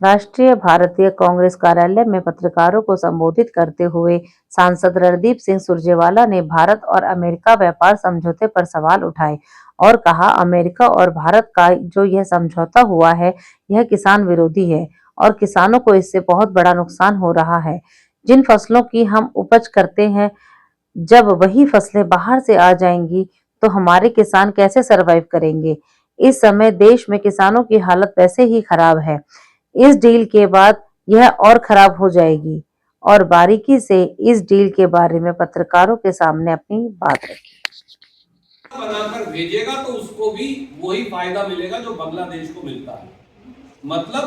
राष्ट्रीय भारतीय कांग्रेस कार्यालय में पत्रकारों को संबोधित करते हुए सांसद रणदीप सिंह सुरजेवाला ने भारत और अमेरिका व्यापार समझौते पर सवाल उठाए और कहा, अमेरिका और भारत का जो यह समझौता हुआ है, यह किसान विरोधी है और किसानों को इससे बहुत बड़ा नुकसान हो रहा है। जिन फसलों की हम उपज करते हैं, जब वही फसलें बाहर से आ जाएंगी, तो हमारे किसान कैसे सरवाइव करेंगे? इस समय देश में किसानों की हालत वैसे ही खराब है। इस डील के बाद यह और खराब हो जाएगी और बारीकी से इस डील के बारे में पत्रकारों के सामने अपनी बात रखी। बनाकर भेजेगा तो उसको भी वही फायदा मिलेगा जो बांग्लादेश को मिलता है। मतलब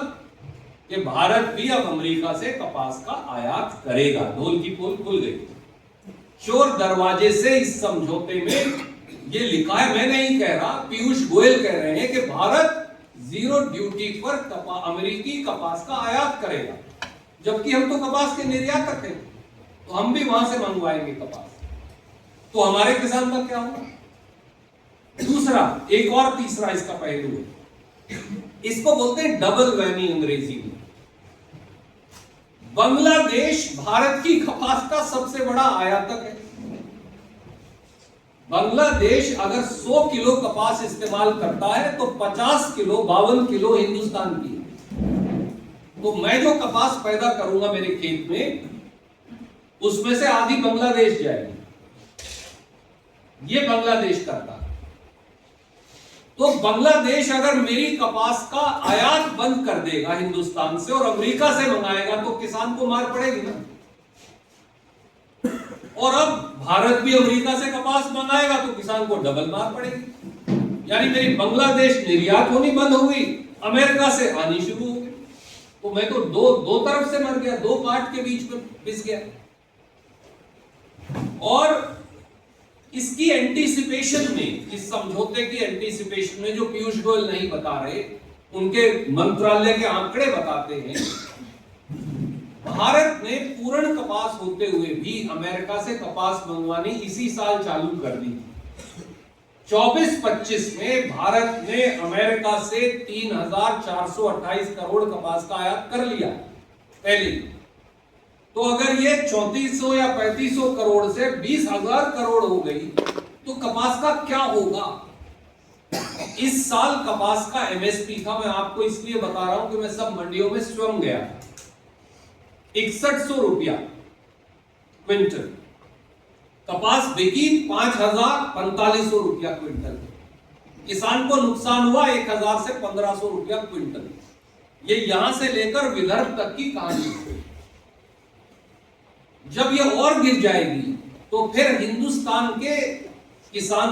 कि भारत भी अब अमेरिका से कपास का आयात करेगा। ढोल की पोल खुल गई। चोर दरवाजे से इस समझौते में ये लिखा है, मैं नहीं कह रहा, पीयूष गोयल कह रहे हैं कि भारत जीरो ड्यूटी पर अमेरिकी कपास का आयात करेगा, जबकि हम तो कपास के निर्यातक हैं, तो हम भी वहां से मंगवाएंगे कपास। तो हमारे किसान का क्या होगा? दूसरा, एक और तीसरा इसका पहलू है, इसको बोलते हैं डबल वैमी अंग्रेजी में। बांग्लादेश भारत की कपास का सबसे बड़ा आयातक है। बांग्लादेश अगर 100 किलो कपास इस्तेमाल करता है तो 50 किलो 52 किलो हिंदुस्तान की है। तो मैं जो कपास पैदा करूंगा मेरे खेत में, उसमें से आधी बांग्लादेश जाएगी। ये बांग्लादेश करता है। तो बांग्लादेश अगर मेरी कपास का आयात बंद कर देगा हिंदुस्तान से और अमेरिका से मंगाएगा, तो किसान को मार पड़ेगी ना। और अब भारत भी अमेरिका से कपास मंगाएगा तो किसान को डबल मार पड़ेगी। यानी मेरी बांग्लादेश निर्यात होनी बंद हो गई, अमेरिका से आनी शुरू हो गई। तो मैं तो दो तरफ से मर गया, दो पार्ट के बीच में पिस गया। और इसकी एंटीसिपेशन में, इस समझौते की एंटीसिपेशन में, जो पीयूष गोयल नहीं बता रहे, उनके मंत्रालय के आंकड़े बताते हैं, भारत ने पूर्ण कपास होते हुए भी अमेरिका से कपास मंगवानी इसी साल चालू कर दी। 24-25 में भारत ने अमेरिका से 3,428 करोड़ कपास का आयात कर लिया पहले। तो अगर ये 3400 या 3500 करोड़ से 20,000 करोड़ हो गई, तो कपास का क्या होगा? इस साल कपास का एमएसपी था, मैं आपको इसलिए बता रहा हूं कि मैं सब मंडियों में स्वयं गया, 6100 रुपया क्विंटल। कपास बिकी 5,4500 रुपया क्विंटल। किसान को नुकसान हुआ 1,000 से 1,500 रुपया क्विंटल। ये यहां से लेकर विदर्भ तक की कहानी। जब ये और गिर जाएगी तो फिर हिंदुस्तान के किसान